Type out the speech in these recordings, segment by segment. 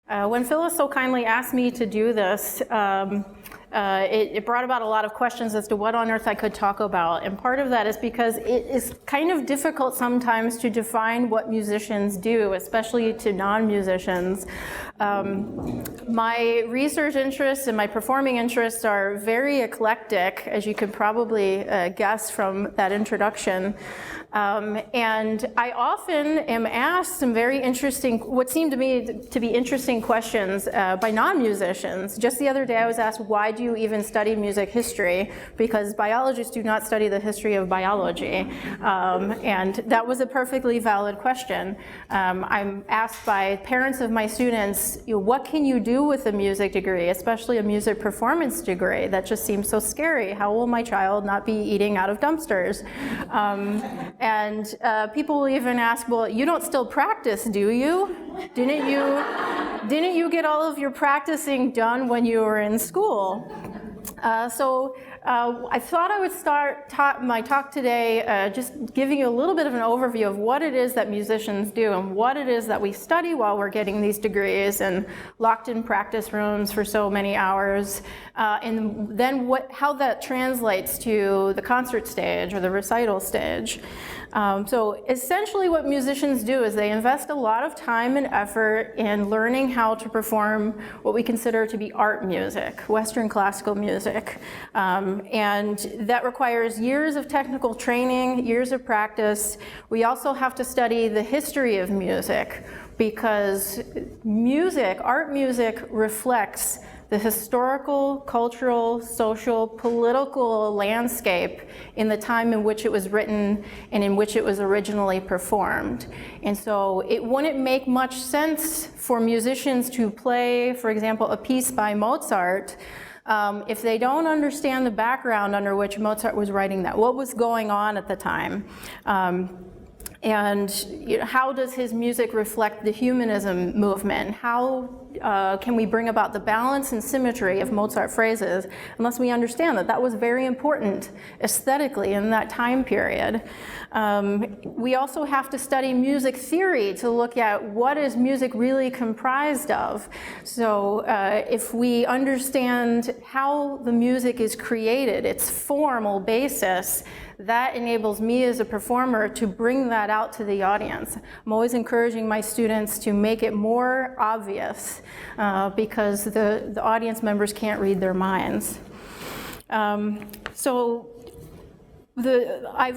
When Phyllis so kindly asked me to do this, it brought about a lot of questions as to what on earth I could talk about. And part of that is because it is kind of difficult sometimes to define what musicians do, especially to non-musicians. My research interests and my performing interests are very eclectic, as you could probably guess from that introduction. And I often am asked some very interesting, what seemed to me to be interesting questions by non-musicians. Just the other day I was asked, why do you even study music history? Because biologists do not study the history of biology. And that was a perfectly valid question. I'm asked by parents of my students, what can you do with a music degree, especially a music performance degree? That just seems so scary. How will my child not be eating out of dumpsters? And people will even ask, well, you don't still practice, do you? Didn't you get all of your practicing done when you were in school? So I thought I would start my talk today just giving you a little bit of an overview of what it is that musicians do and what it is that we study while we're getting these degrees and locked in practice rooms for so many hours, and then how that translates to the concert stage or the recital stage. So essentially what musicians do is they invest a lot of time and effort in learning how to perform what we consider to be art music, Western classical music. And that requires years of technical training, years of practice. We also have to study the history of music because art music reflects the historical, cultural, social, political landscape in the time in which it was written and in which it was originally performed. And so it wouldn't make much sense for musicians to play, for example, a piece by Mozart if they don't understand the background under which Mozart was writing that, what was going on at the time. And how does his music reflect the humanism movement? How can we bring about the balance and symmetry of Mozart phrases unless we understand that that was very important aesthetically in that time period? We also have to study music theory to look at what is music really comprised of. So if we understand how the music is created, its formal basis, that enables me as a performer to bring that out to the audience. I'm always encouraging my students to make it more obvious because the audience members can't read their minds. I've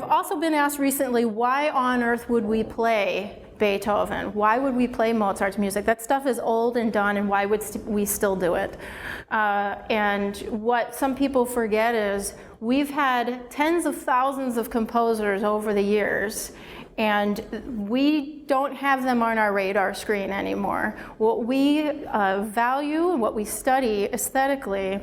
also been asked recently, why on earth would we play Beethoven? Why would we play Mozart's music? That stuff is old and done, and why would we still do it? And what some people forget is we've had tens of thousands of composers over the years, and we don't have them on our radar screen anymore. What we value and what we study aesthetically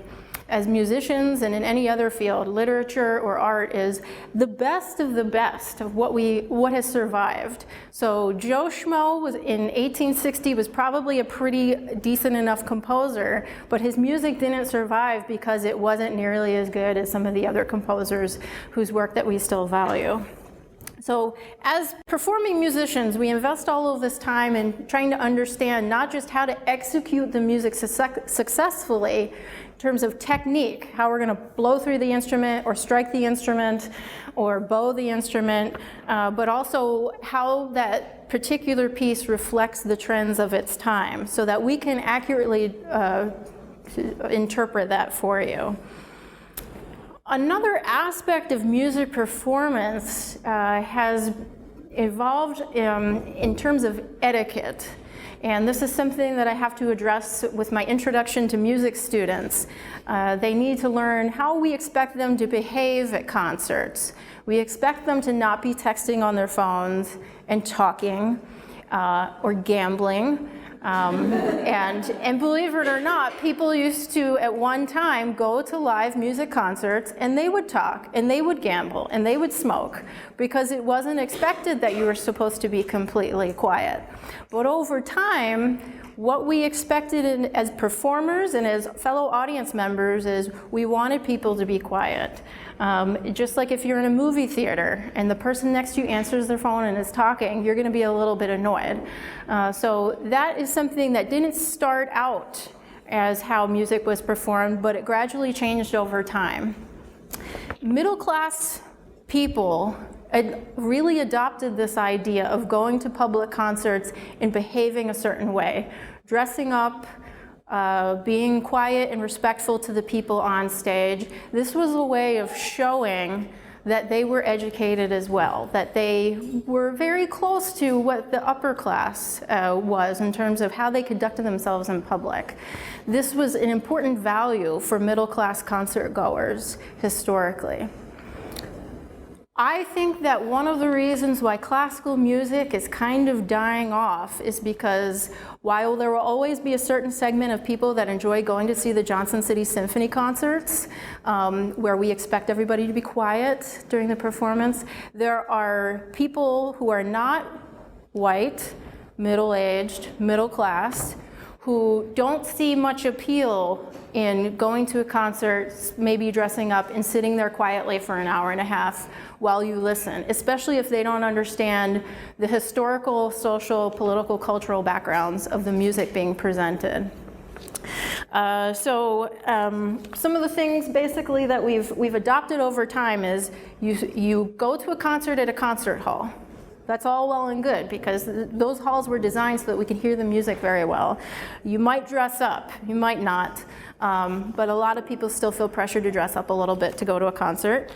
as musicians and in any other field, literature or art, is the best of what has survived. So Joe Schmo was in 1860 was probably a pretty decent enough composer, but his music didn't survive because it wasn't nearly as good as some of the other composers whose work that we still value. So as performing musicians, we invest all of this time in trying to understand not just how to execute the music successfully in terms of technique, how we're going to blow through the instrument or strike the instrument or bow the instrument, but also how that particular piece reflects the trends of its time so that we can accurately interpret that for you. Another aspect of music performance has evolved in terms of etiquette. And this is something that I have to address with my introduction to music students. They need to learn how we expect them to behave at concerts. We expect them to not be texting on their phones and talking or gambling. And believe it or not, people used to, at one time, go to live music concerts and they would talk and they would gamble and they would smoke because it wasn't expected that you were supposed to be completely quiet. But over time, what we expected as performers and as fellow audience members is we wanted people to be quiet. Just like if you're in a movie theater and the person next to you answers their phone and is talking, you're going to be a little bit annoyed. So that is is something that didn't start out as how music was performed, but it gradually changed over time. Middle class people really adopted this idea of going to public concerts and behaving a certain way, dressing up, being quiet and respectful to the people on stage. This was a way of showing that they were educated as well, that they were very close to what the upper class was in terms of how they conducted themselves in public. This was an important value for middle class concert goers historically. I think that one of the reasons why classical music is kind of dying off is because while there will always be a certain segment of people that enjoy going to see the Johnson City Symphony concerts, where we expect everybody to be quiet during the performance, there are people who are not white, middle-aged, middle class, who don't see much appeal in going to a concert, maybe dressing up and sitting there quietly for an hour and a half while you listen, especially if they don't understand the historical, social, political, cultural backgrounds of the music being presented. Some of the things basically that we've adopted over time is you go to a concert at a concert hall. That's all well and good because those halls were designed so that we could hear the music very well. You might dress up, you might not, but a lot of people still feel pressure to dress up a little bit to go to a concert.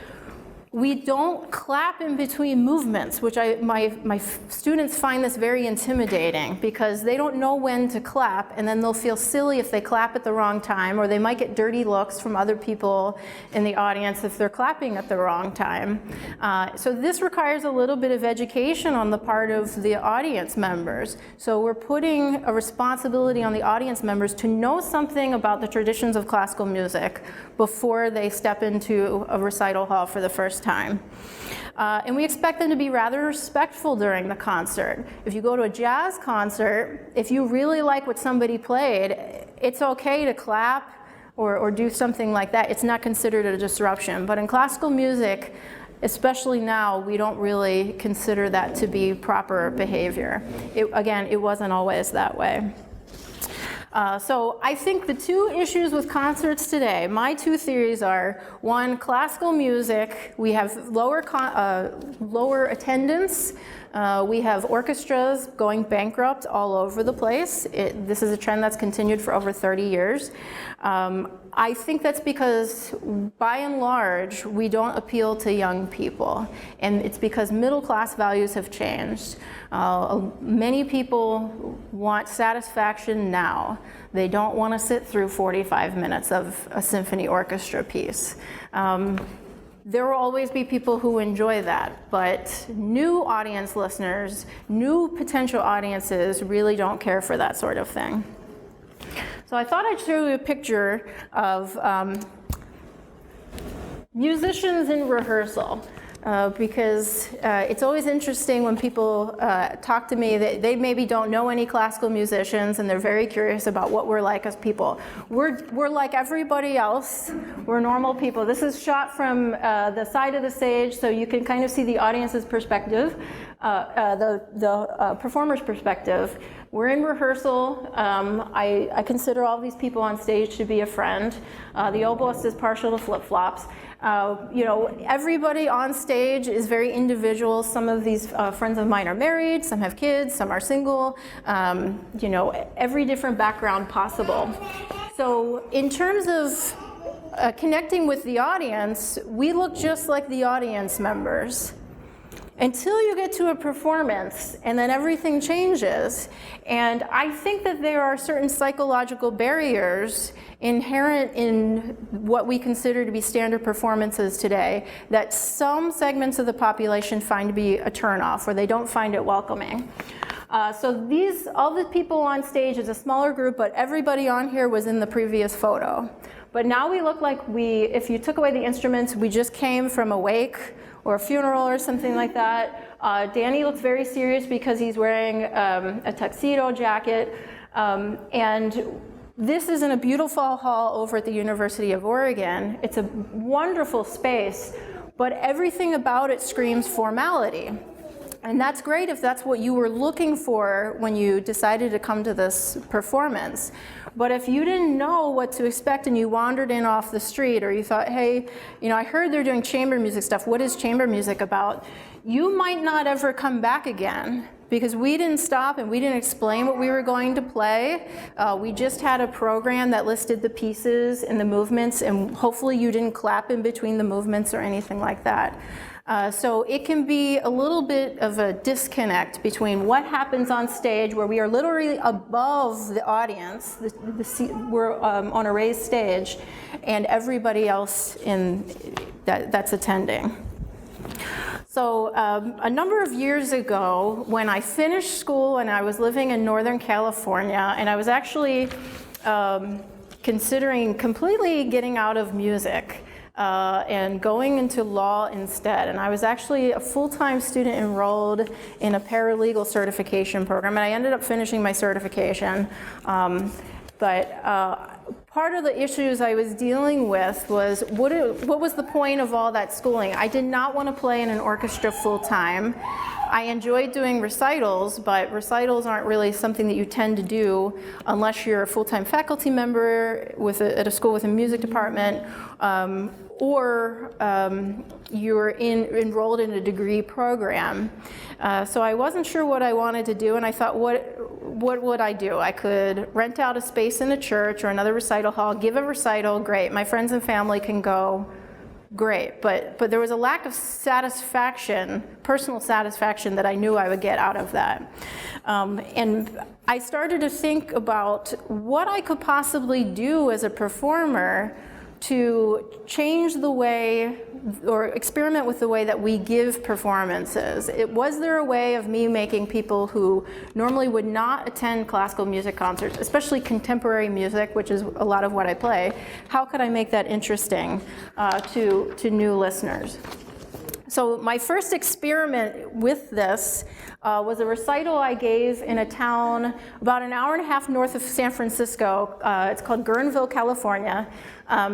We don't clap in between movements, which my students find this very intimidating because they don't know when to clap, and then they'll feel silly if they clap at the wrong time, or they might get dirty looks from other people in the audience if they're clapping at the wrong time. So this requires a little bit of education on the part of the audience members. So we're putting a responsibility on the audience members to know something about the traditions of classical music before they step into a recital hall for the first time. And we expect them to be rather respectful during the concert. If you go to a jazz concert, if you really like what somebody played, it's okay to clap or do something like that. It's not considered a disruption. But in classical music, especially now, we don't really consider that to be proper behavior. Again, it wasn't always that way. So I think the two issues with concerts today, my two theories are, one, classical music, we have lower attendance, we have orchestras going bankrupt all over the place. This is a trend that's continued for over 30 years. I think that's because, by and large, we don't appeal to young people, and it's because middle class values have changed. Many people want satisfaction now. They don't want to sit through 45 minutes of a symphony orchestra piece. There will always be people who enjoy that, but new audience listeners, new potential audiences really don't care for that sort of thing. So I thought I'd show you a picture of musicians in rehearsal. Because it's always interesting when people talk to me that they maybe don't know any classical musicians and they're very curious about what we're like as people. We're like everybody else. We're normal people. This is shot from the side of the stage, so you can kind of see the audience's perspective, the performer's perspective. We're in rehearsal. I consider all these people on stage to be a friend. The oboist is partial to flip-flops. Everybody on stage is very individual. Some of these friends of mine are married, some have kids, some are single, every different background possible. So in terms of connecting with the audience, we look just like the audience members. Until you get to a performance, and then everything changes. And I think that there are certain psychological barriers inherent in what we consider to be standard performances today that some segments of the population find to be a turnoff, or they don't find it welcoming. So all the people on stage is a smaller group, but everybody on here was in the previous photo. But now we look like if you took away the instruments, we just came from a wake or a funeral or something like that. Danny looks very serious because he's wearing a tuxedo jacket. And this is in a beautiful hall over at the University of Oregon. It's a wonderful space, but everything about it screams formality. And that's great if that's what you were looking for when you decided to come to this performance. But if you didn't know what to expect and you wandered in off the street, or you thought, hey, I heard they're doing chamber music stuff, what is chamber music about? You might not ever come back again, because we didn't stop and we didn't explain what we were going to play. We just had a program that listed the pieces and the movements, and hopefully you didn't clap in between the movements or anything like that. So it can be a little bit of a disconnect between what happens on stage, where we are literally above the audience, we're on a raised stage, and everybody else that's attending. So a number of years ago, when I finished school and I was living in Northern California, and I was actually considering completely getting out of music, and going into law instead. And I was actually a full-time student enrolled in a paralegal certification program, and I ended up finishing my certification. But part of the issues I was dealing with was what was the point of all that schooling? I did not want to play in an orchestra full-time. I enjoyed doing recitals, but recitals aren't really something that you tend to do unless you're a full-time faculty member at a school with a music department, or you're enrolled in a degree program. So I wasn't sure what I wanted to do, and I thought, what would I do? I could rent out a space in a church or another recital hall, give a recital, great. My friends and family can go, great. But there was a lack of satisfaction, personal satisfaction, that I knew I would get out of that. And I started to think about what I could possibly do as a performer to change the way, or experiment with the way that we give performances. Was there a way of me making people who normally would not attend classical music concerts, especially contemporary music, which is a lot of what I play, how could I make that interesting to new listeners? So my first experiment with this was a recital I gave in a town about an hour and a half north of San Francisco. It's called Guerneville, California.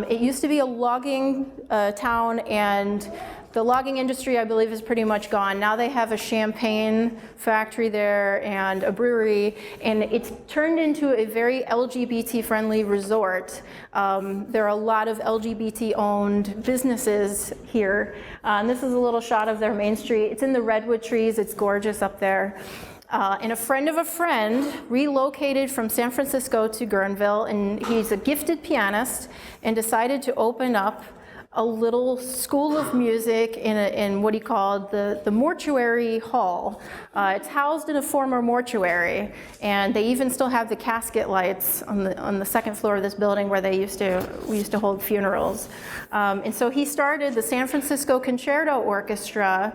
It used to be a logging town, and the logging industry, I believe, is pretty much gone. Now they have a champagne factory there and a brewery, and it's turned into a very LGBT-friendly resort. There are a lot of LGBT-owned businesses here. And this is a little shot of their main street. It's in the redwood trees. It's gorgeous up there. And a friend of a friend relocated from San Francisco to Guerneville, and he's a gifted pianist, and decided to open up a little school of music in what he called the mortuary hall. It's housed in a former mortuary, and they even still have the casket lights on the second floor of this building where we used to hold funerals. And so he started the San Francisco Concerto Orchestra.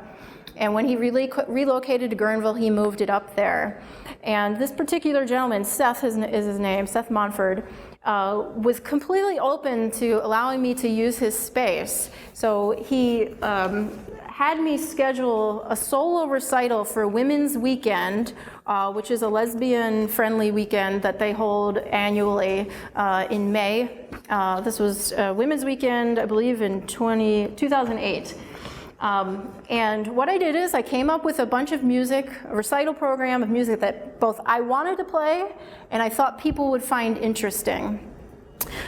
And when he relocated to Guerneville, he moved it up there. And this particular gentleman, Seth is his name, Seth Monford, was completely open to allowing me to use his space. So he had me schedule a solo recital for Women's Weekend, which is a lesbian-friendly weekend that they hold annually in May. This was Women's Weekend, I believe, in 2008. And what I did is I came up with a bunch of music, a recital program of music that both I wanted to play and I thought people would find interesting.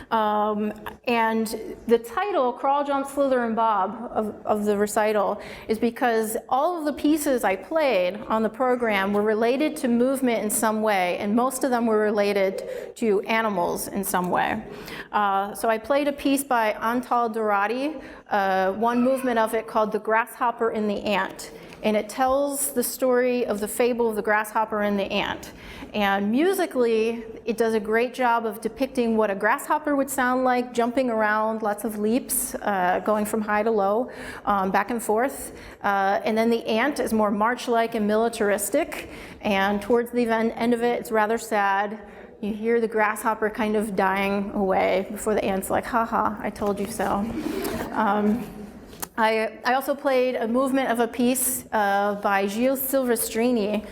And the title, Crawl, Jump, Slither, and Bob, of the recital is because all of the pieces I played on the program were related to movement in some way, and most of them were related to animals in some way. So I played a piece by Antal Dorati, one movement of it called The Grasshopper and the Ant. And it tells the story of the fable of the grasshopper and the ant. And musically, it does a great job of depicting what a grasshopper would sound like, jumping around, lots of leaps, going from high to low, back and forth. And then the ant is more march-like and militaristic. And towards the end of it, it's rather sad. You hear the grasshopper kind of dying away before the ant's like, ha, I told you so. I also played a movement of a piece by Gilles Silvestrini.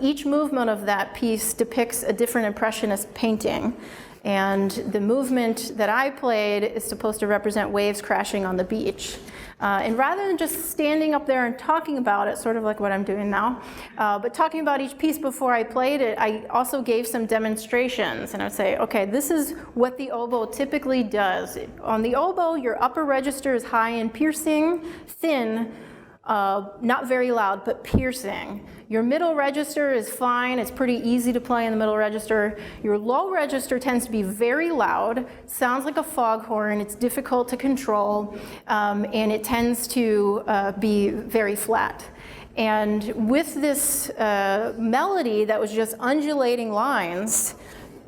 Each movement of that piece depicts a different impressionist painting. And the movement that I played is supposed to represent waves crashing on the beach. And rather than just standing up there and talking about it, sort of like what I'm doing now, but talking about each piece before I played it, I also gave some demonstrations. And I would say, okay, this is what the oboe typically does. On the oboe, your upper register is high and piercing, thin, not very loud, but piercing. Your middle register is fine. It's pretty easy to play in the middle register. Your low register tends to be very loud, sounds like a foghorn. It's difficult to control, and it tends to be very flat. And with this melody that was just undulating lines,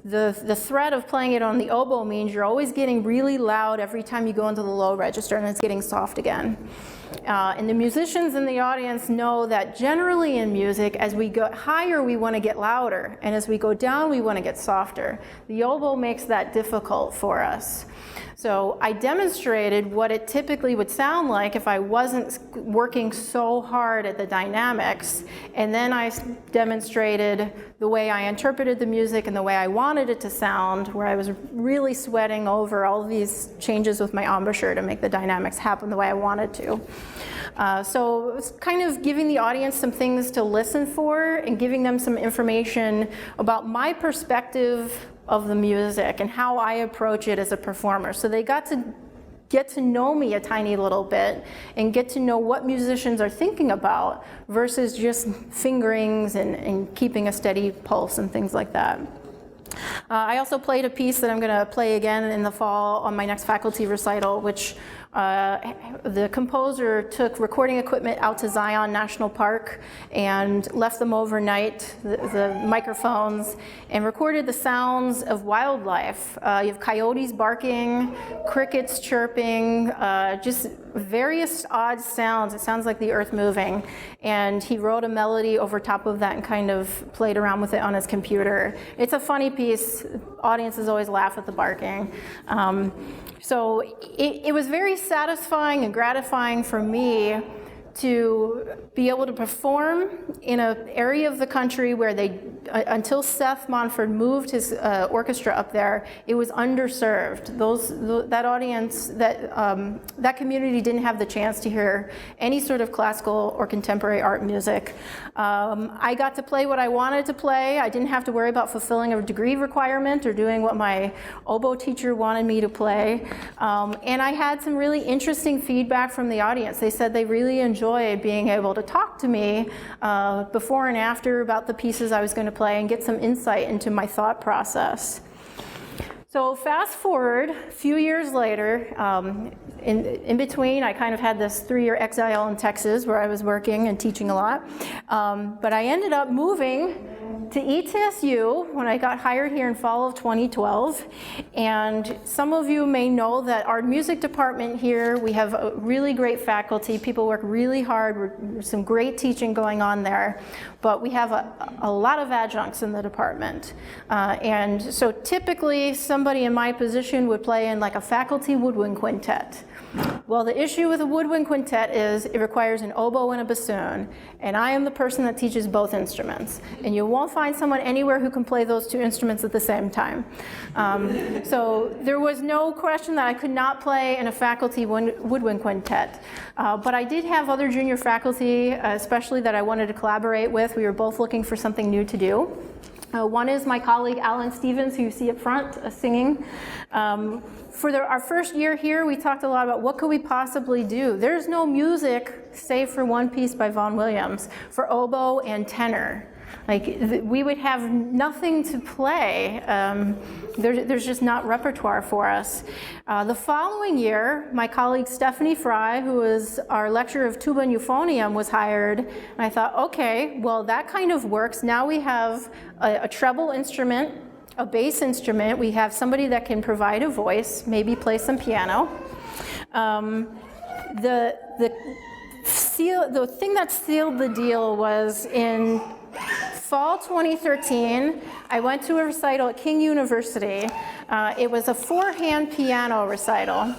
the threat of playing it on the oboe means you're always getting really loud every time you go into the low register, and it's getting soft again. And the musicians in the audience know that generally in music, as we go higher, we want to get louder, and as we go down, we want to get softer. The oboe makes that difficult for us. So I demonstrated what it typically would sound like if I wasn't working so hard at the dynamics, and then I demonstrated the way I interpreted the music and the way I wanted it to sound, where I was really sweating over all of these changes with my embouchure to make the dynamics happen the way I wanted to. So it was kind of giving the audience some things to listen for and giving them some information about my perspective of the music and how I approach it as a performer. So they got to get to know me a tiny little bit and get to know what musicians are thinking about versus just fingerings and keeping a steady pulse and things like that. I also played a piece that I'm going to play again in the fall on my next faculty recital, which the composer took recording equipment out to Zion National Park and left them overnight, the microphones, and recorded the sounds of wildlife. You have coyotes barking, crickets chirping, just various odd sounds. It sounds like the earth moving. And he wrote a melody over top of that and kind of played around with it on his computer. It's a funny piece. Audiences always laugh at the barking. So it was very satisfying and gratifying for me to be able to perform in an area of the country where they, until Seth Monford moved his orchestra up there, it was underserved. That audience, that community didn't have the chance to hear any sort of classical or contemporary art music. I got to play what I wanted to play. I didn't have to worry about fulfilling a degree requirement or doing what my oboe teacher wanted me to play. And I had some really interesting feedback from the audience. They said they really enjoyed being able to talk to me before and after about the pieces I was going to play and get some insight into my thought process. So fast forward a few years later, in between I kind of had this 3-year exile in Texas where I was working and teaching a lot, but I ended up moving to ETSU when I got hired here in fall of 2012. And some of you may know that our music department here, we have a really great faculty. People work really hard. There's some great teaching going on there. But we have a lot of adjuncts in the department. And so typically somebody in my position would play in like a faculty woodwind quintet. Well, the issue with a woodwind quintet is it requires an oboe and a bassoon, and I am the person that teaches both instruments, and you won't find someone anywhere who can play those two instruments at the same time. So there was no question that I could not play in a faculty woodwind quintet, but I did have other junior faculty, especially that I wanted to collaborate with. We were both looking for something new to do. One is my colleague Alan Stevens, who you see up front singing. For our first year here, we talked a lot about what could we possibly do. There's no music, save for one piece by Vaughan Williams, for oboe and tenor. Like, we would have nothing to play. There's just not repertoire for us. The following year, my colleague Stephanie Fry, who was our lecturer of tuba and euphonium, was hired. And I thought, okay, well, that kind of works. Now we have a treble instrument, a bass instrument. We have somebody that can provide a voice, maybe play some piano. The thing that sealed the deal was in fall 2013, I went to a recital at King University. It was a 4-hand piano recital.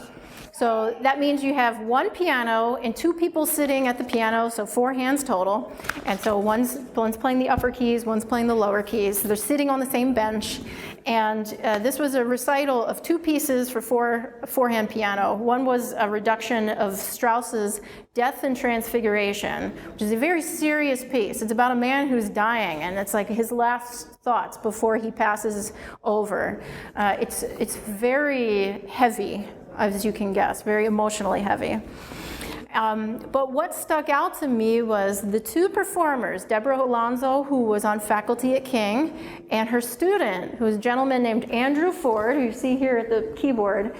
So that means you have one piano and two people sitting at the piano, so 4 hands total. And so one's playing the upper keys, one's playing the lower keys. They're sitting on the same bench. And this was a recital of 2 pieces for 4-hand piano. One was a reduction of Strauss's Death and Transfiguration, which is a very serious piece. It's about a man who's dying, and it's like his last thoughts before he passes over. It's very heavy, as you can guess, very emotionally heavy. But what stuck out to me was the 2 performers, Deborah Alonzo, who was on faculty at King, and her student, who was a gentleman named Andrew Ford, who you see here at the keyboard.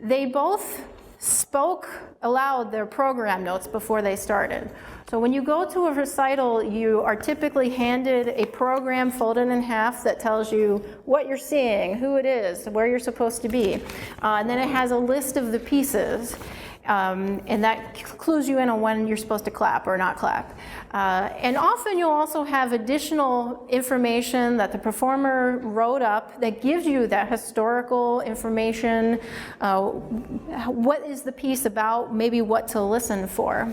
They both spoke aloud their program notes before they started. So when you go to a recital, you are typically handed a program folded in half that tells you what you're seeing, who it is, where you're supposed to be. And then it has a list of the pieces. And that clues you in on when you're supposed to clap or not clap. And often you'll also have additional information that the performer wrote up that gives you that historical information. What is the piece about? Maybe what to listen for.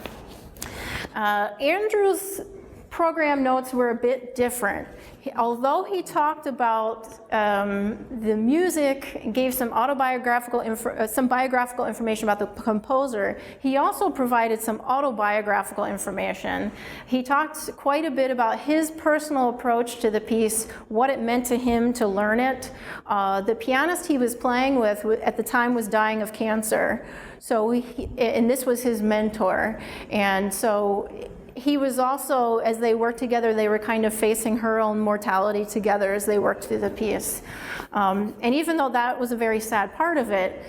Andrew's program notes were a bit different. Although he talked about the music and gave some biographical information about the composer, he also provided some autobiographical information. He talked quite a bit about his personal approach to the piece, what it meant to him to learn it. The pianist he was playing with at the time was dying of cancer, and this was his mentor, and so he was also, as they worked together, they were kind of facing her own mortality together as they worked through the piece. And even though that was a very sad part of it,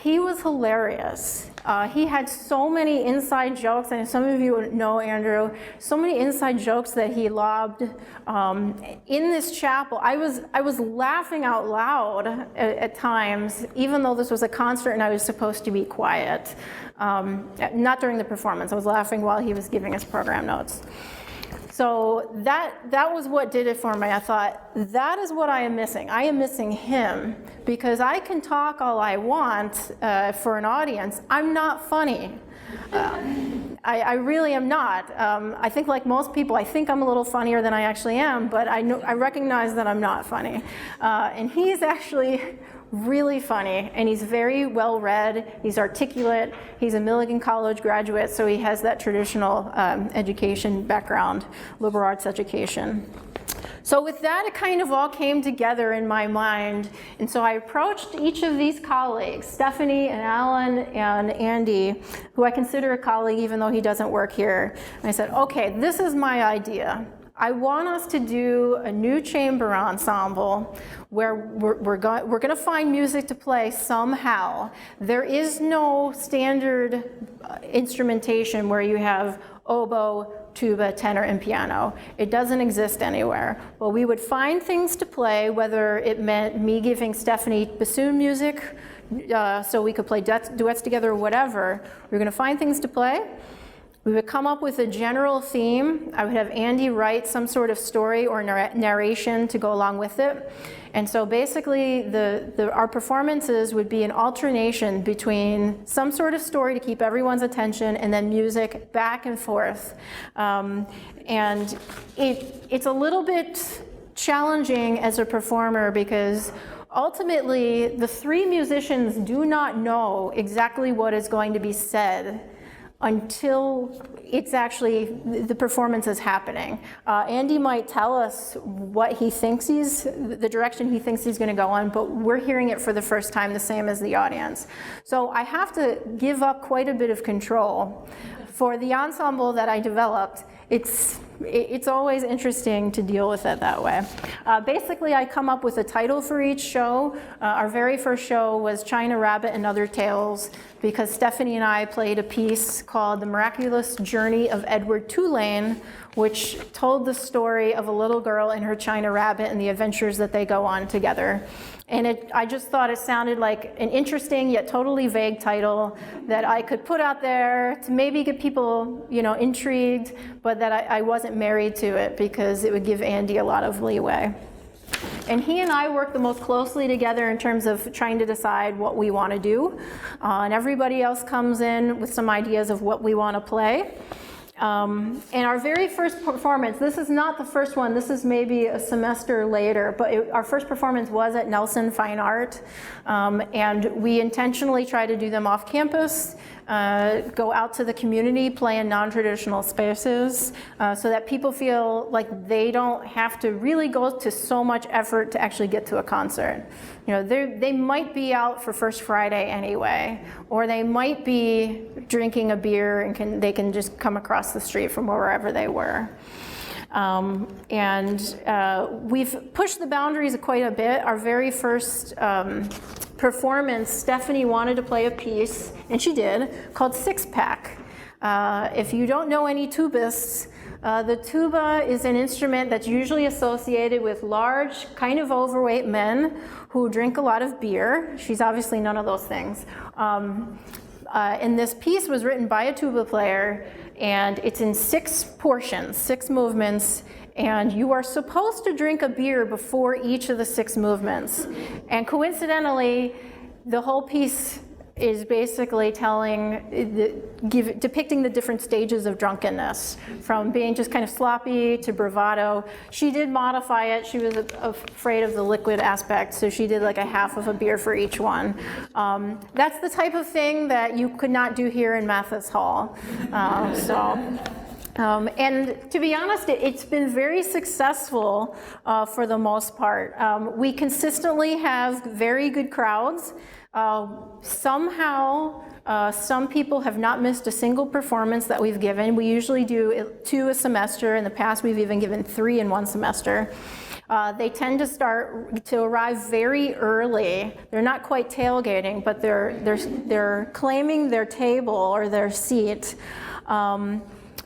he was hilarious. He had so many inside jokes, and some of you know Andrew, so many inside jokes that he lobbed in this chapel. I was laughing out loud at times, even though this was a concert and I was supposed to be quiet. Not during the performance. I was laughing while he was giving us program notes. So that was what did it for me. I thought, that is what I am missing. I am missing him, because I can talk all I want for an audience. I'm not funny. I really am not. I think like most people, I think I'm a little funnier than I actually am, but I recognize that I'm not funny. And he's actually really funny, and he's very well read, he's articulate, he's a Milligan College graduate, so he has that traditional education background, liberal arts education. So with that, it kind of all came together in my mind, and so I approached each of these colleagues, Stephanie and Alan and Andy, who I consider a colleague even though he doesn't work here, and I said, okay, this is my idea. I want us to do a new chamber ensemble where we're going to find music to play somehow. There is no standard instrumentation where you have oboe, tuba, tenor, and piano. It doesn't exist anywhere. Well, we would find things to play, whether it meant me giving Stephanie bassoon music so we could play duets together or whatever. We're going to find things to play. We would come up with a general theme. I would have Andy write some sort of story or narration to go along with it. And so basically our performances would be an alternation between some sort of story to keep everyone's attention and then music back and forth. And it's a little bit challenging as a performer because ultimately the 3 musicians do not know exactly what is going to be said until it's actually, the performance is happening. Andy might tell us what he thinks the direction he thinks he's gonna go on, but we're hearing it for the first time, the same as the audience. So I have to give up quite a bit of control. For the ensemble that I developed, it's always interesting to deal with it that way. Basically, I come up with a title for each show. Our very first show was China Rabbit and Other Tales, because Stephanie and I played a piece called The Miraculous Journey of Edward Tulane, which told the story of a little girl and her China Rabbit and the adventures that they go on together. And I just thought it sounded like an interesting yet totally vague title that I could put out there to maybe get people, intrigued, but that I wasn't married to it because it would give Andy a lot of leeway. And he and I work the most closely together in terms of trying to decide what we want to do. And everybody else comes in with some ideas of what we want to play. And our very first performance, this is not the first one, this is maybe a semester later, but our first performance was at Nelson Fine Art. And we intentionally try to do them off campus, go out to the community, play in non-traditional spaces, so that people feel like they don't have to really go to so much effort to actually get to a concert. You know, they might be out for First Friday anyway, or they might be drinking a beer and they can just come across the street from wherever they were. We've pushed the boundaries quite a bit. Our very first performance, Stephanie wanted to play a piece, and she did, called Six Pack. If you don't know any tubists, the tuba is an instrument that's usually associated with large, kind of overweight men who drink a lot of beer. She's obviously none of those things. And this piece was written by a tuba player, and it's in 6 portions, 6 movements, and you are supposed to drink a beer before each of the 6 movements. And coincidentally, the whole piece is basically depicting the different stages of drunkenness, from being just kind of sloppy to bravado. She did modify it. She was afraid of the liquid aspect, so she did like a half of a beer for each one. That's the type of thing that you could not do here in Mathis Hall. And to be honest, it's been very successful for the most part. We consistently have very good crowds. Somehow, some people have not missed a single performance that we've given. We usually do 2 a semester. In the past, we've even given 3 in one semester. They tend to arrive very early. They're not quite tailgating, but they're claiming their table or their seat.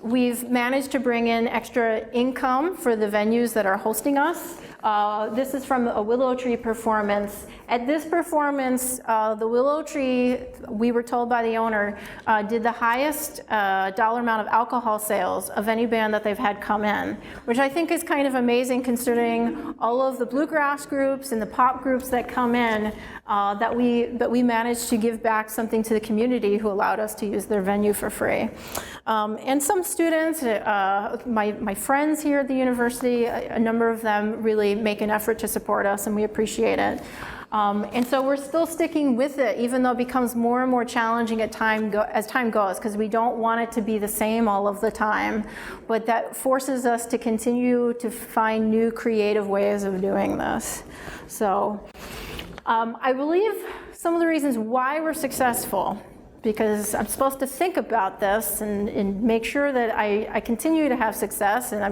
We've managed to bring in extra income for the venues that are hosting us. This is from a Willow Tree performance. At this performance, the Willow Tree, we were told by the owner, did the highest dollar amount of alcohol sales of any band that they've had come in, which I think is kind of amazing considering all of the bluegrass groups and the pop groups that come in, that we managed to give back something to the community who allowed us to use their venue for free. And some students, my friends here at the university, a number of them really make an effort to support us, and we appreciate it. And so we're still sticking with it, even though it becomes more and more challenging as time goes, because we don't want it to be the same all of the time. But that forces us to continue to find new creative ways of doing this. So I believe some of the reasons why we're successful, because I'm supposed to think about this and make sure that I continue to have success, and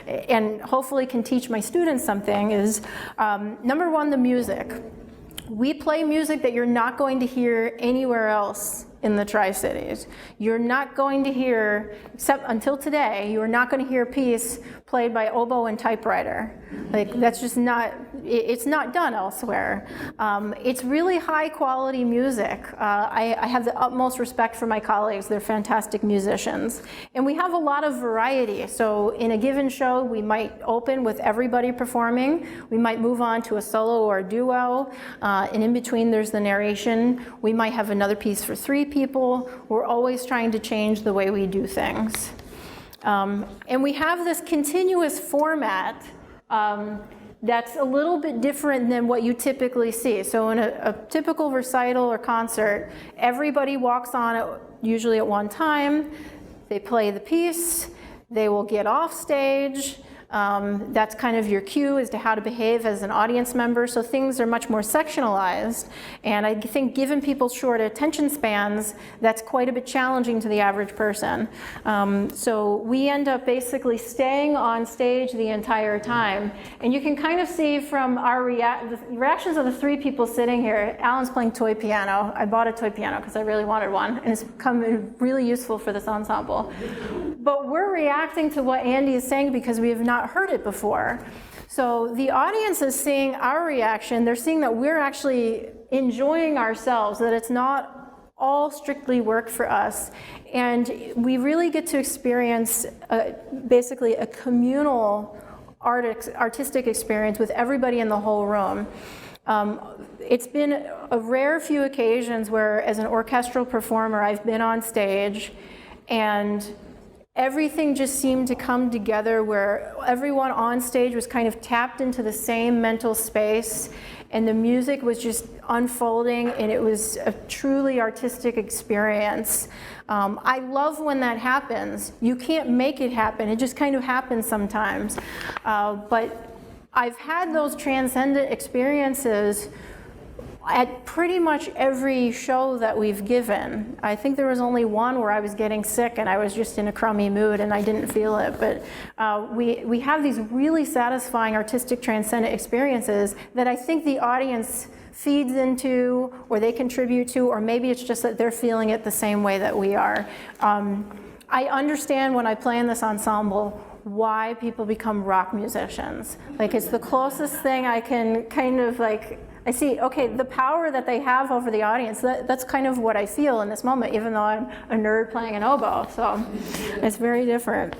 and hopefully can teach my students something, is number one, the music. We play music that you're not going to hear anywhere else in the Tri-Cities. You're not going to hear, except until today, you're not going to hear a piece played by oboe and typewriter. Like, that's just not, it's not done elsewhere. It's really high quality music. I have the utmost respect for my colleagues. They're fantastic musicians. And we have a lot of variety. So in a given show, we might open with everybody performing. We might move on to a solo or a duo. And in between, there's the narration. We might have another piece for 3 people. We're always trying to change the way we do things. And we have this continuous format that's a little bit different than what you typically see. So in a typical recital or concert, everybody walks on it usually at one time. They play the piece. They will get off stage. That's kind of your cue as to how to behave as an audience member. So things are much more sectionalized. And I think given people's short attention spans, that's quite a bit challenging to the average person. So we end up basically staying on stage the entire time. And you can kind of see from our the reactions of the 3 people sitting here. Alan's playing toy piano. I bought a toy piano because I really wanted one. And it's come really useful for this ensemble. But we're reacting to what Andy is saying because we have not heard it before. So the audience is seeing our reaction. They're seeing that we're actually enjoying ourselves, that it's not all strictly work for us. And we really get to experience basically a communal artistic experience with everybody in the whole room. It's been a rare few occasions where, as an orchestral performer, I've been on stage and everything just seemed to come together where everyone on stage was kind of tapped into the same mental space, and the music was just unfolding, and it was a truly artistic experience. I love when that happens. You can't make it happen. It just kind of happens sometimes. But I've had those transcendent experiences at pretty much every show that we've given. I think there was only one where I was getting sick and I was just in a crummy mood and I didn't feel it. But we have these really satisfying artistic transcendent experiences that I think the audience feeds into, or they contribute to, or maybe it's just that they're feeling it the same way that we are. I understand when I play in this ensemble why people become rock musicians. Like, it's the closest thing I can kind of like, I see, okay, the power that they have over the audience, that's kind of what I feel in this moment, even though I'm a nerd playing an oboe, so it's very different.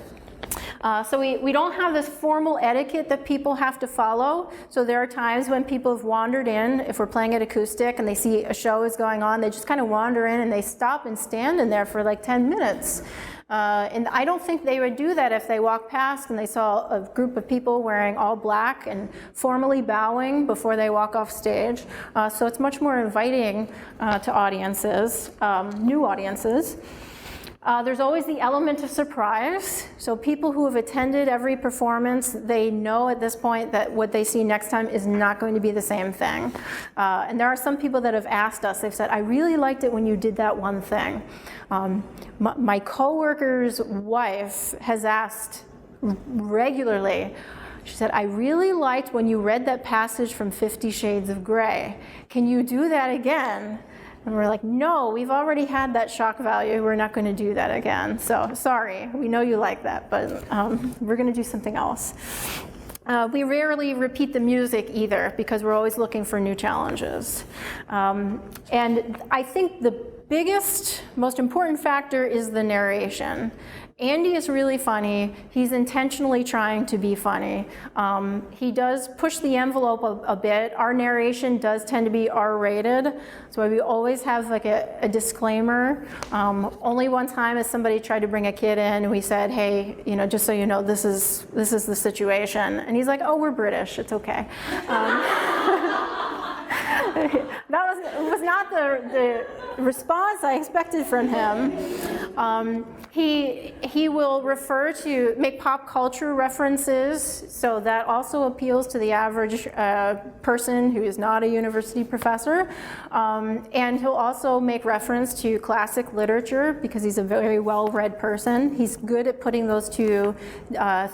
So we don't have this formal etiquette that people have to follow. So there are times when people have wandered in, if we're playing it acoustic and they see a show is going on, they just kind of wander in and they stop and stand in there for like 10 minutes. And I don't think they would do that if they walked past and they saw a group of people wearing all black and formally bowing before they walk off stage. So it's much more inviting to audiences, new audiences. There's always the element of surprise. So people who have attended every performance, they know at this point that what they see next time is not going to be the same thing. And there are some people that have asked us, they've said, I really liked it when you did that one thing. My coworker's wife has asked regularly, she said, I really liked when you read that passage from 50 Shades of Grey. Can you do that again? And we're like, no, we've already had that shock value. We're not going to do that again. So sorry, we know you like that, but we're going to do something else. We rarely repeat the music either because we're always looking for new challenges. And I think the biggest, most important factor is the narration. Andy is really funny. He's intentionally trying to be funny. He does push the envelope a bit. Our narration does tend to be R-rated, so we always have like a disclaimer. Only one time as somebody tried to bring a kid in, we said, hey, you know, just so you know, this is the situation. And he's like, oh, we're British, it's okay. That was not the response I expected from him. He will refer to, make pop culture references, so that also appeals to the average person who is not a university professor. And he'll also make reference to classic literature because he's a very well-read person. He's good at putting those two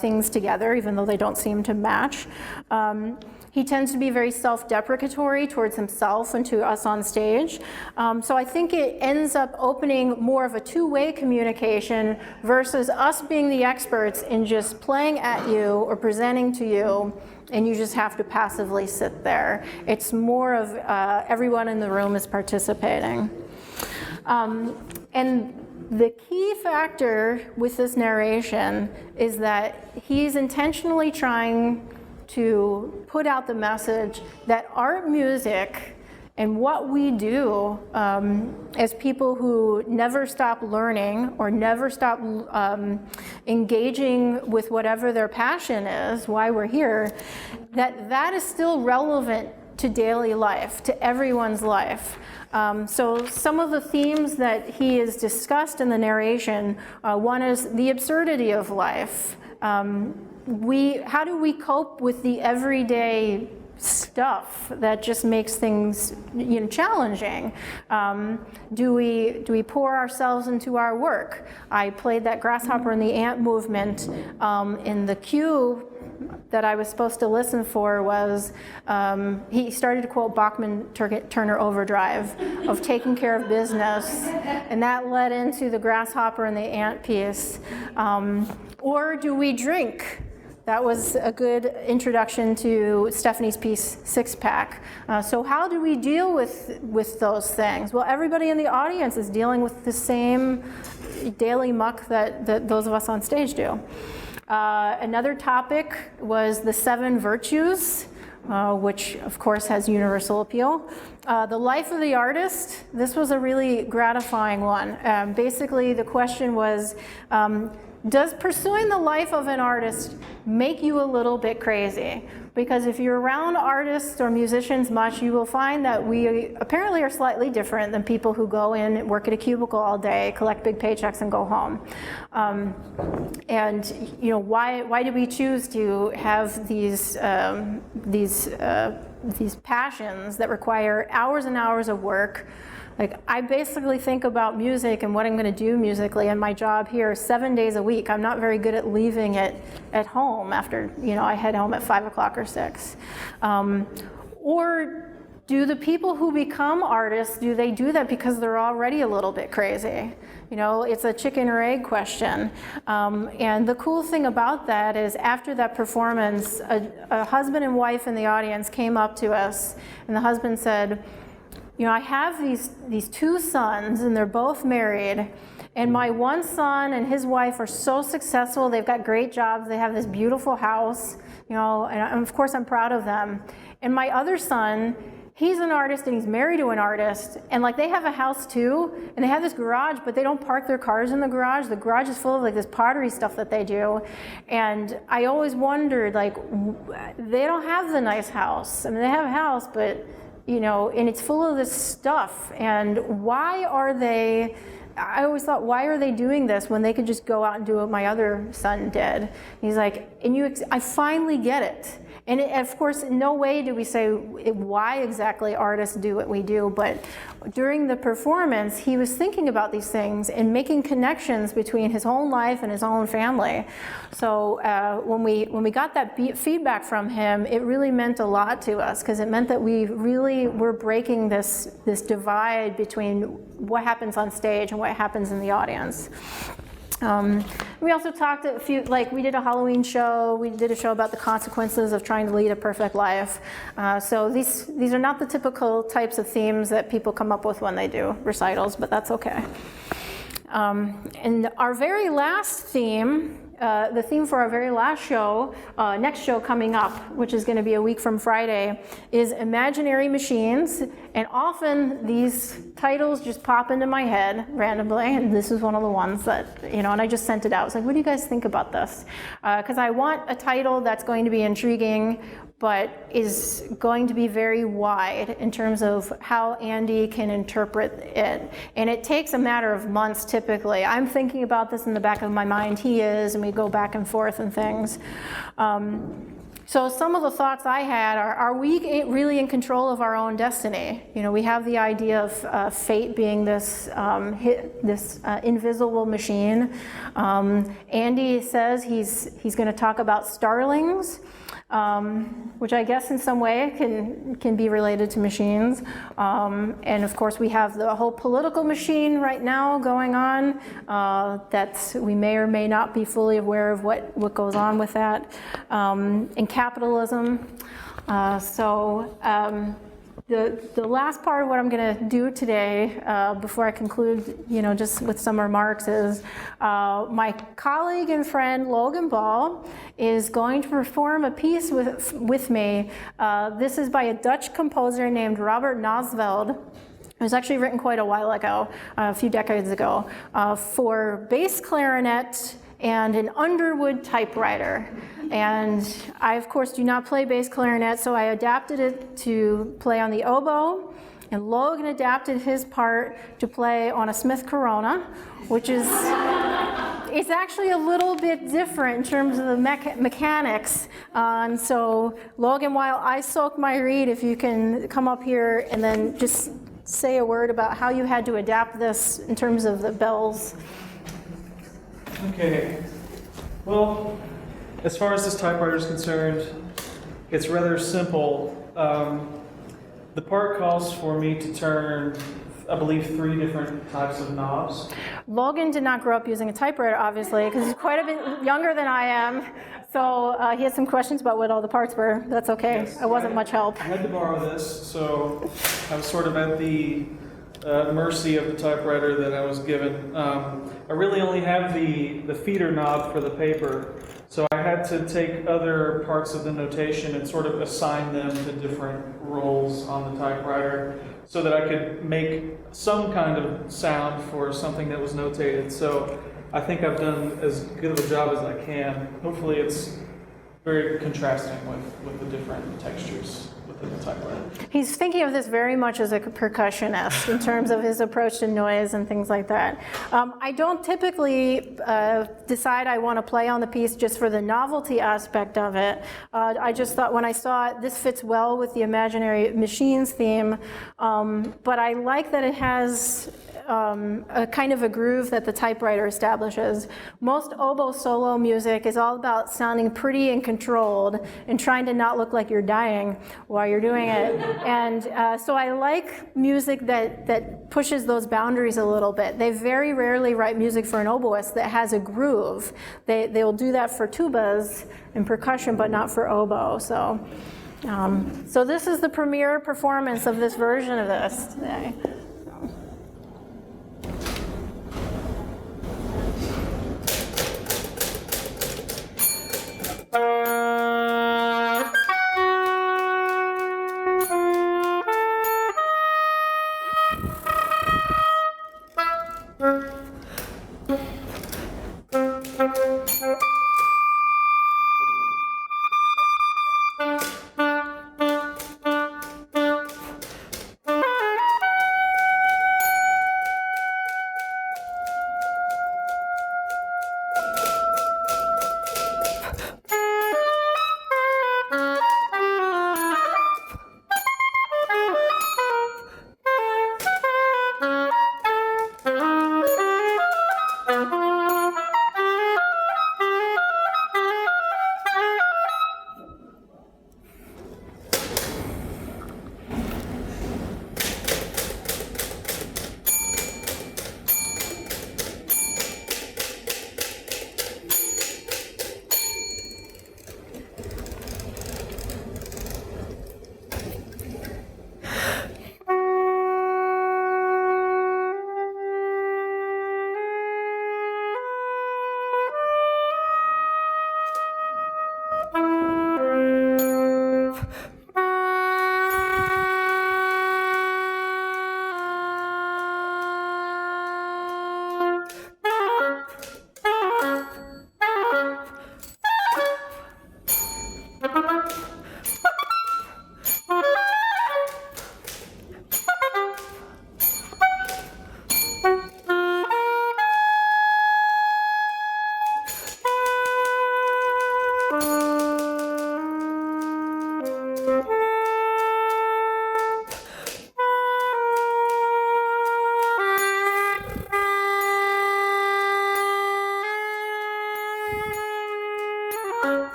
things together, even though they don't seem to match. He tends to be very self-deprecatory towards himself and to us on stage. So I think it ends up opening more of a two-way communication versus us being the experts in just playing at you or presenting to you, and you just have to passively sit there. It's more of everyone in the room is participating. And the key factor with this narration is that he's intentionally trying to put out the message that art music and what we do as people who never stop learning or never stop engaging with whatever their passion is, why we're here, that is still relevant to daily life, to everyone's life. So some of the themes that he has discussed in the narration, one is the absurdity of life. How do we cope with the everyday stuff that just makes things, you know, challenging? Do we pour ourselves into our work? I played that grasshopper and the ant movement in the cue that I was supposed to listen for was, he started to quote Bachman Turner Overdrive of taking care of business, and that led into the grasshopper and the ant piece. Or do we drink? That was a good introduction to Stephanie's piece, Six Pack. So how do we deal with those things? Well, everybody in the audience is dealing with the same daily muck that those of us on stage do. Another topic was the 7 virtues, which of course has universal appeal. The life of the artist, this was a really gratifying one. Basically the question was, does pursuing the life of an artist make you a little bit crazy? Because if you're around artists or musicians much, you will find that we apparently are slightly different than people who go in and work at a cubicle all day, collect big paychecks, and go home. And you know, why do we choose to have these passions that require hours and hours of work? Like, I basically think about music and what I'm going to do musically and my job here 7 days a week. I'm not very good at leaving it at home after, you know, I head home at 5 o'clock or 6. Or do the people who become artists, do they do that because they're already a little bit crazy? You know, it's a chicken or egg question. And the cool thing about that is after that performance, a husband and wife in the audience came up to us, and the husband said, you know, I have these 2 sons, and they're both married, and my one son and his wife are so successful. They've got great jobs. They have this beautiful house, you know, and of course I'm proud of them. And my other son, he's an artist and he's married to an artist, and like they have a house too, and they have this garage, but they don't park their cars in the garage. The garage is full of like this pottery stuff that they do. And I always wondered, like, they don't have the nice house. I mean, they have a house, but you know, and it's full of this stuff. And why are they, I always thought, why are they doing this when they could just go out and do what my other son did? He's like, and I finally get it. And of course, in no way do we say why exactly artists do what we do, but during the performance, he was thinking about these things and making connections between his own life and his own family. So when we got that feedback from him, it really meant a lot to us, because it meant that we really were breaking this divide between what happens on stage and what happens in the audience. We also talked a few, like we did a Halloween show, we did a show about the consequences of trying to lead a perfect life. So these are not the typical types of themes that people come up with when they do recitals, but that's okay. And our very last theme, the theme for our very last show, next show coming up, which is going to be a week from Friday, is imaginary machines. And often these titles just pop into my head randomly, and this is one of the ones that, you know, and I just sent it out. I was like, what do you guys think about this? Because I want a title that's going to be intriguing, but is going to be very wide in terms of how Andy can interpret it. And it takes a matter of months typically. I'm thinking about this in the back of my mind, he is, and we go back and forth and things. So some of the thoughts I had are we really in control of our own destiny? You know, we have the idea of fate being this invisible machine. Andy says he's going to talk about starlings, which I guess in some way can be related to machines. And of course we have the whole political machine right now going on, that we may or may not be fully aware of what goes on with that, and capitalism. The last part of what I'm going to do today, before I conclude, you know, just with some remarks, is my colleague and friend Logan Ball is going to perform a piece with me. This is by a Dutch composer named Robert Nosveld. It was actually written quite a while ago, a few decades ago, for bass clarinet and an Underwood typewriter. And I, of course, do not play bass clarinet, so I adapted it to play on the oboe, and Logan adapted his part to play on a Smith Corona, which is, it's actually a little bit different in terms of the mechanics. And so, Logan, while I soak my reed, if you can come up here and then just say a word about how you had to adapt this in terms of the bells. Okay, well, as far as this typewriter is concerned, it's rather simple. The part calls for me to turn, I believe, 3 different types of knobs. Logan did not grow up using a typewriter, obviously, because he's quite a bit younger than I am. So he had some questions about what all the parts were. That's okay. Yes, it wasn't much help. I had to borrow this, so I was sort of at the mercy of the typewriter that I was given. I really only have the feeder knob for the paper, so had to take other parts of the notation and sort of assign them to different roles on the typewriter so that I could make some kind of sound for something that was notated. So I think I've done as good of a job as I can. Hopefully it's very contrasting with the different textures within the typewriter. He's thinking of this very much as a percussionist in terms of his approach to noise and things like that. I don't typically decide I want to play on the piece just for the novelty aspect of it. I just thought when I saw it, this fits well with the Imaginary Machines theme, but I like that it has a kind of a groove that the typewriter establishes. Most oboe solo music is all about sounding pretty and controlled and trying to not look like you're dying while you're doing it. And so I like music that pushes those boundaries a little bit. They very rarely write music for an oboist that has a groove. They'll do that for tubas and percussion, but not for oboe. So this is the premiere performance of this version of this today.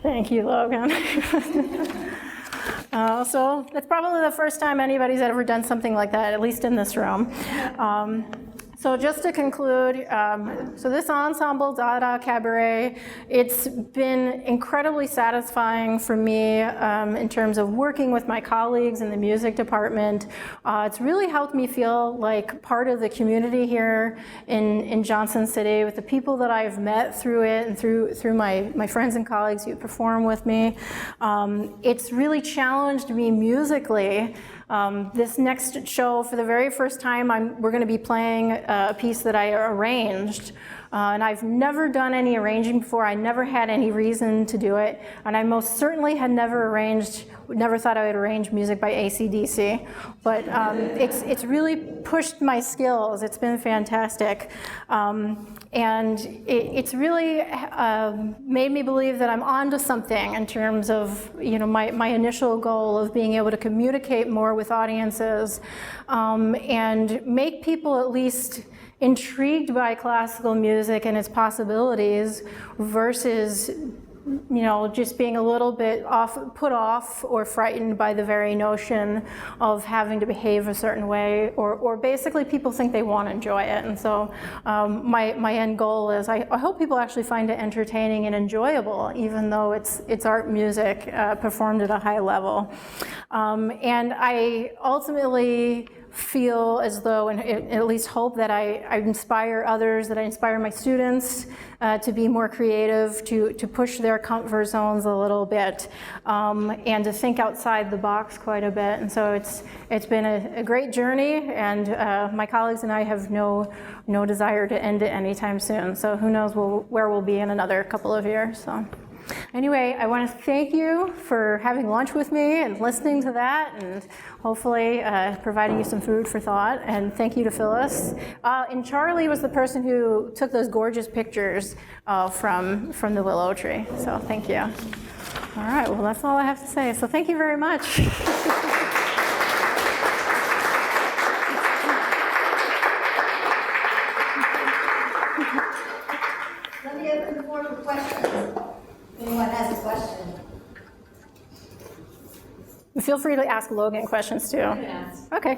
Thank you, Logan. So that's probably the first time anybody's ever done something like that, at least in this room. So just to conclude, so this ensemble, Dada Cabaret, it's been incredibly satisfying for me in terms of working with my colleagues in the music department. It's really helped me feel like part of the community here in Johnson City with the people that I've met through it and through my friends and colleagues who perform with me. It's really challenged me musically. This next show, for the very first time, we're going to be playing a piece that I arranged. And I've never done any arranging before. I never had any reason to do it. And I most certainly had never thought I would arrange music by AC/DC. But it's really pushed my skills. It's been fantastic. And it's really made me believe that I'm onto something in terms of, my initial goal of being able to communicate more with audiences and make people at least intrigued by classical music and its possibilities versus just being a little bit put off or frightened by the very notion of having to behave a certain way, or basically people think they won't enjoy it. And so my end goal is I hope people actually find it entertaining and enjoyable, even though it's art music performed at a high level. And I ultimately feel as though, and at least hope, that I inspire others, that I inspire my students to be more creative, to push their comfort zones a little bit, and to think outside the box quite a bit. And so it's been a great journey, and my colleagues and I have no desire to end it anytime soon. So who knows where we'll be in another couple of years. So. Anyway, I want to thank you for having lunch with me and listening to that, and hopefully providing you some food for thought. And thank you to Phyllis. And Charlie was the person who took those gorgeous pictures from the willow tree. So thank you. All right, well, that's all I have to say. So thank you very much. Let me open the floor for questions. Anyone has a question? Feel free to ask Logan questions too. I can ask. Okay.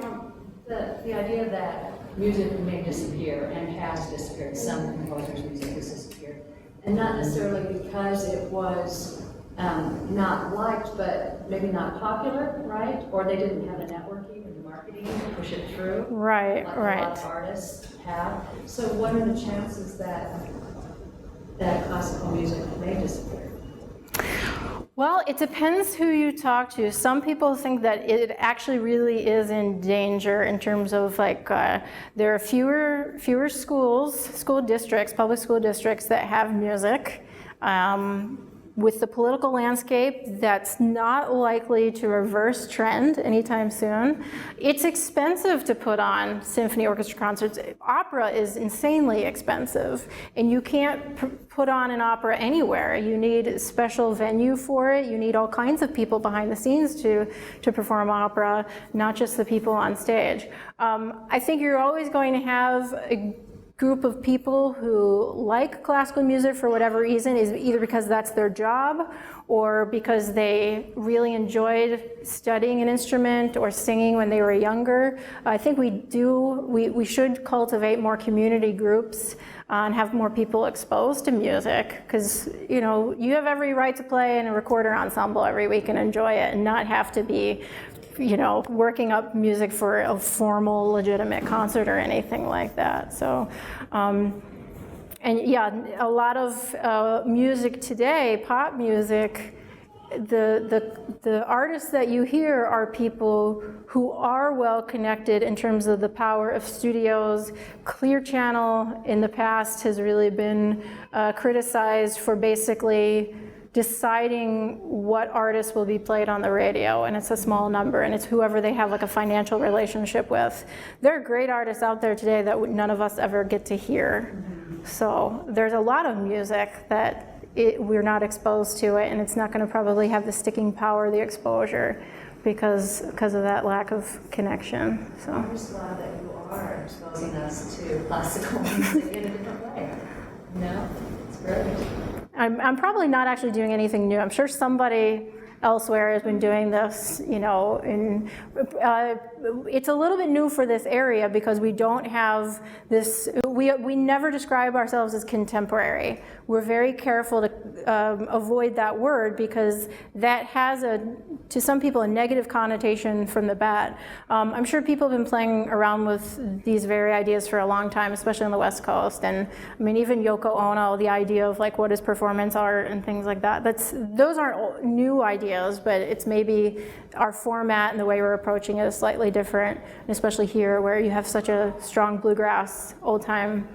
The idea that music may disappear and has disappeared, some composers' music has disappeared, and not necessarily because it was not liked, but maybe not popular, right? Or they didn't have the networking and the marketing to push it through. Right, like right. a lot of artists have. So what are the chances that classical music may disappear? Well, it depends who you talk to. Some people think that it actually really is in danger in terms of there are fewer school districts, public school districts that have music. With the political landscape, that's not likely to reverse trend anytime soon. It's expensive to put on symphony orchestra concerts. Opera is insanely expensive, and you can't put on an opera anywhere. You need a special venue for it. You need all kinds of people behind the scenes to perform opera, not just the people on stage. I think you're always going to have a group of people who like classical music for whatever reason, is either because that's their job or because they really enjoyed studying an instrument or singing when they were younger. I think we should cultivate more community groups and have more people exposed to music, because you have every right to play in a recorder ensemble every week and enjoy it and not have to be working up music for a formal, legitimate concert or anything like that. So, and yeah, a lot of music today, pop music, the artists that you hear are people who are well connected in terms of the power of studios. Clear Channel in the past has really been criticized for basically deciding what artists will be played on the radio, and it's a small number, and it's whoever they have a financial relationship with. There are great artists out there today that none of us ever get to hear. Mm-hmm. So there's a lot of music that we're not exposed to it, and it's not going to probably have the sticking power, the exposure because of that lack of connection. So. I'm just glad that you are exposing us to classical music in a different way. No, it's brilliant. I'm probably not actually doing anything new. I'm sure somebody elsewhere has been doing this, you know, and it's a little bit new for this area because we don't have this, we never describe ourselves as contemporary. We're very careful to avoid that word because that has to some people, a negative connotation from the bat. I'm sure people have been playing around with these very ideas for a long time, especially on the West Coast. And I mean, even Yoko Ono, the idea of like what is performance art and things like that, those aren't new ideas, but it's maybe our format and the way we're approaching it is slightly different, and especially here where you have such a strong bluegrass, old time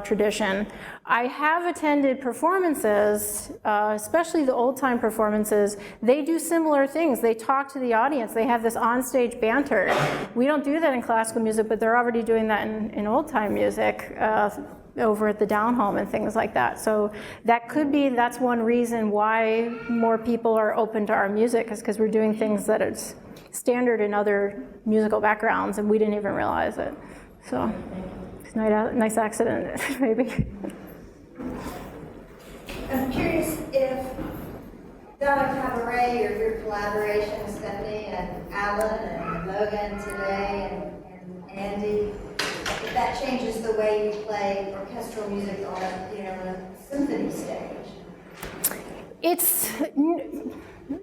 tradition. I have attended performances, especially the old time performances. They do similar things. They talk to the audience. They have this onstage banter. We don't do that in classical music, but they're already doing that in old time music over at the Down Home and things like that. So that's one reason why more people are open to our music, is because we're doing things that is standard in other musical backgrounds and we didn't even realize it. So. Nice accident, maybe. I'm curious if Donna Cabaret or your collaboration, Stephanie and Alan and Logan today and Andy, if that changes the way you play orchestral music on a symphony stage. It's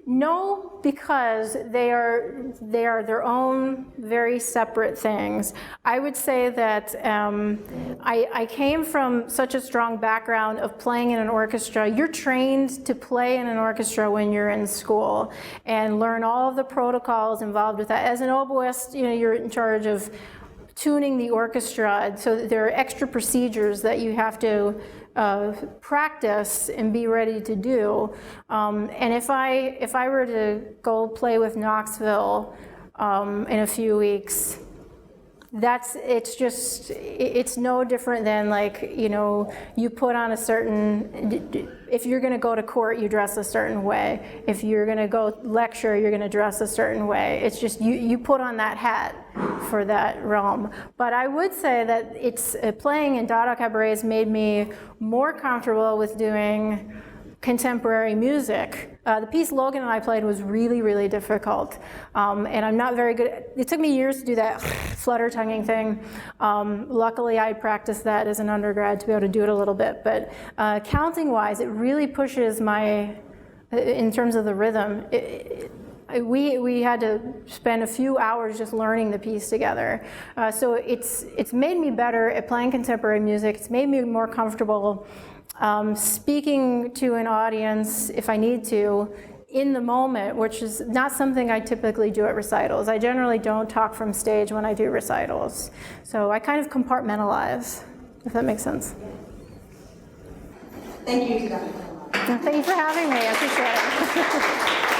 no, because they are their own very separate things. I would say that I came from such a strong background of playing in an orchestra. You're trained to play in an orchestra when you're in school and learn all of the protocols involved with that. As an oboist, you're in charge of tuning the orchestra, so there are extra procedures that you have to practice and be ready to do. And if I were to go play with Knoxville in a few weeks, it's no different than you put on a certain, if you're going to go to court, you dress a certain way. If you're going to go lecture, you're going to dress a certain way. It's just you put on that hat for that realm. But I would say that it's playing in Dada Cabaret has made me more comfortable with doing contemporary music. The piece Logan and I played was really, really difficult. And I'm not very good. It took me years to do that flutter tonguing thing. Luckily, I practiced that as an undergrad to be able to do it a little bit. But counting-wise, it really pushes in terms of the rhythm. We had to spend a few hours just learning the piece together. So it's made me better at playing contemporary music. It's made me more comfortable speaking to an audience if I need to in the moment, which is not something I typically do at recitals. I generally don't talk from stage when I do recitals. So I kind of compartmentalize, if that makes sense. Thank you, Dr. Thank you for having me. I appreciate it.